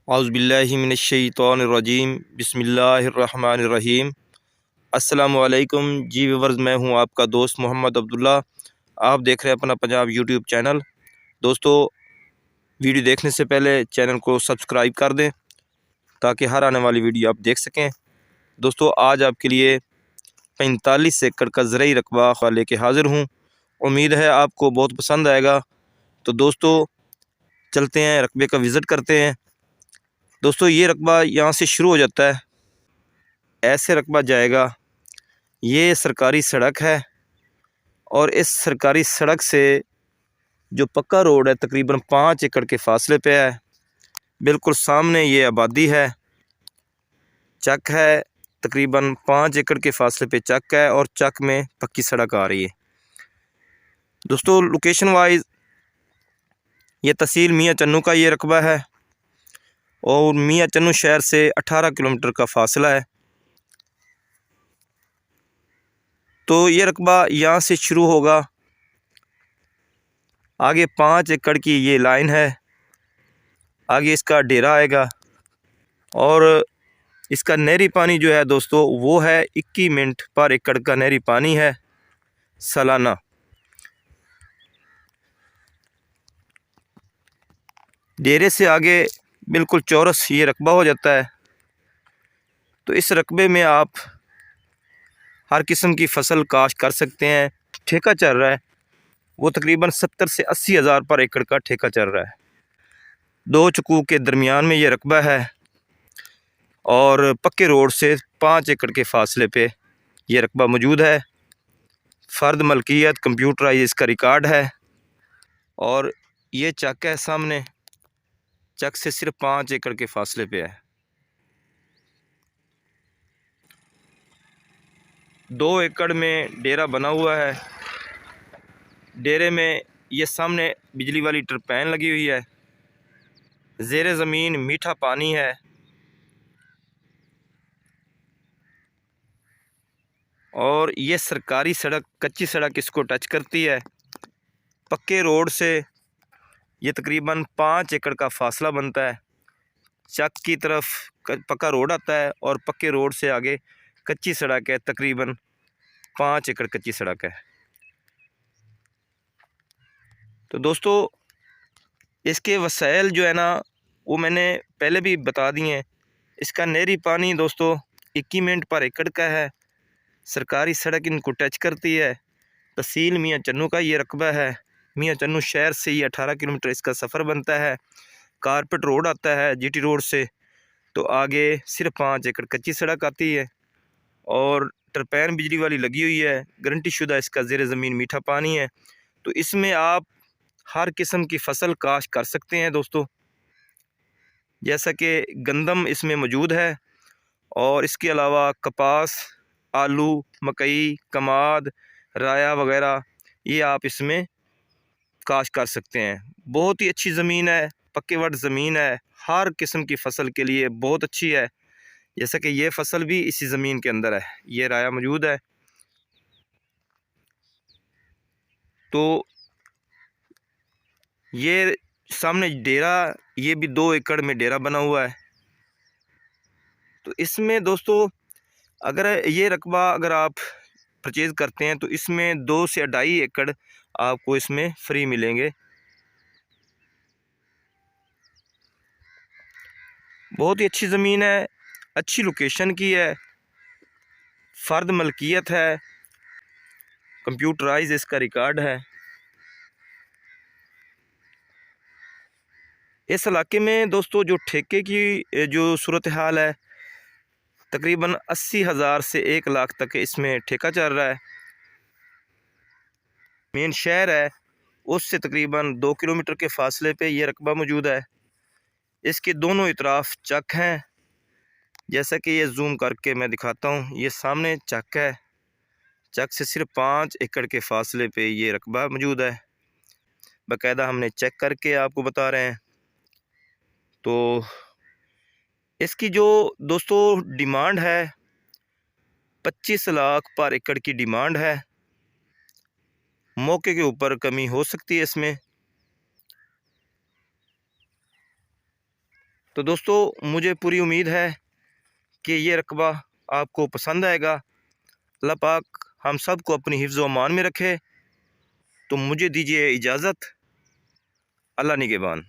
औज़ुबिल्लाहि मिनश्शैतानिर्रजीम बिस्मिल्लाहिर्रहमानिर्रहीम। अस्सलामुअलैकुम जी व्यूअर्स, मैं हूं आपका दोस्त मोहम्मद अब्दुल्ला। आप देख रहे हैं अपना पंजाब यूट्यूब चैनल। दोस्तों, वीडियो देखने से पहले चैनल को सब्सक्राइब कर दें ताकि हर आने वाली वीडियो आप देख सकें। दोस्तों, आज आपके लिए 45 एकड़ का ज़रई रकबा लेके हाज़िर हूँ। उम्मीद है आपको बहुत पसंद आएगा। तो दोस्तों, चलते हैं, रकबे का विज़िट करते हैं। दोस्तों, ये रकबा यहाँ से शुरू हो जाता है, ऐसे रकबा जाएगा। ये सरकारी सड़क है और इस सरकारी सड़क से जो पक्का रोड है तकरीबन 5 एकड़ के फासले पे है। बिल्कुल सामने ये आबादी है, चक है। तकरीबन 5 एकड़ के फासले पे चक है और चक में पक्की सड़क आ रही है। दोस्तों, लोकेशन वाइज ये तहसील मियाँ चन्नू का ये रकबा है और मियाँ चन्नू शहर से 18 किलोमीटर का फासला है। तो ये रकबा यहाँ से शुरू होगा, आगे 5 एकड़ की ये लाइन है, आगे इसका डेरा आएगा और इसका नहरी पानी जो है दोस्तों वो है 21 मिनट पर एकड़ का नहरी पानी है सालाना। डेरे से आगे बिल्कुल चौरस ये रकबा हो जाता है। तो इस रकबे में आप हर किस्म की फसल काश्त कर सकते हैं। ठेका चल रहा है वो तकरीबन 70 से 80 हज़ार पर एकड़ का ठेका चल रहा है। दो चकू के दरमियान में ये रकबा है और पक्के रोड से 5 एकड़ के फासले पे ये रकबा मौजूद है। फ़र्द मलकियत कंप्यूटराइज इसका रिकॉर्ड है और ये चक है सामने, चक से सिर्फ 5 एकड़ के फासले पे है। 2 एकड़ में डेरा बना हुआ है। डेरे में ये सामने बिजली वाली टरपैन लगी हुई है। ज़ेरे ज़मीन मीठा पानी है और ये सरकारी सड़क, कच्ची सड़क इसको टच करती है। पक्के रोड से ये तकरीबन 5 एकड़ का फासला बनता है। चक की तरफ पक्का रोड आता है और पक्के रोड से आगे कच्ची सड़क है, तकरीबन 5 एकड़ कच्ची सड़क है। तो दोस्तों, इसके वसाइल जो है ना वो मैंने पहले भी बता दिए हैं। इसका नहरी पानी दोस्तों 21 मिनट पर एकड़ का है। सरकारी सड़क इनको टच करती है। तहसील मियाँ चन्नू का ये रकबा है। मियाँ चन्नू शहर से ये 18 किलोमीटर इसका सफ़र बनता है। कारपेट रोड आता है जीटी रोड से, तो आगे सिर्फ 5 एकड़ कच्ची सड़क आती है और टरपैन बिजली वाली लगी हुई है। गारंटी शुदा इसका ज़ेरे ज़मीन मीठा पानी है। तो इसमें आप हर किस्म की फसल काश्त कर सकते हैं दोस्तों, जैसा कि गंदम इसमें मौजूद है और इसके अलावा कपास, आलू, मकई, कमाद, राया वगैरह ये आप इसमें काश्त कर सकते हैं। बहुत ही अच्छी ज़मीन है, पक्के वट ज़मीन है, हर किस्म की फसल के लिए बहुत अच्छी है। जैसा कि ये फसल भी इसी ज़मीन के अंदर है, ये राया मौजूद है। तो ये सामने डेरा, ये भी 2 एकड़ में डेरा बना हुआ है। तो इसमें दोस्तों अगर ये रकबा अगर आप परचेज़ करते हैं तो इसमें 2 से 2.5 एकड़ आपको इसमें फ्री मिलेंगे। बहुत ही अच्छी ज़मीन है, अच्छी लोकेशन की है, फ़र्द मलकियत है, कंप्यूटराइज इसका रिकॉर्ड है। इस इलाके में दोस्तों जो ठेके की जो सूरत हाल है, तकरीबन 80 हज़ार से 1 लाख तक इसमें ठेका चल रहा है। मेन शहर है उससे तकरीबन 2 किलोमीटर के फासले पे ये रकबा मौजूद है। इसके दोनों इतराफ चक हैं, जैसा कि ये जूम करके मैं दिखाता हूँ। ये सामने चक है, चक से सिर्फ 5 एकड़ के फासले पे ये रकबा मौजूद है। बाकायदा हमने चेक करके आपको बता रहे हैं। तो इसकी जो दोस्तों डिमांड है 25 लाख पर एकड़ की डिमांड है। मौके के ऊपर कमी हो सकती है इसमें। तो दोस्तों मुझे पूरी उम्मीद है कि ये रकबा आपको पसंद आएगा। अल्लाह पाक हम सब को अपनी हिफ्ज़ व अमान में रखे। तो मुझे दीजिए इजाज़त। अल्लाह निगहबान।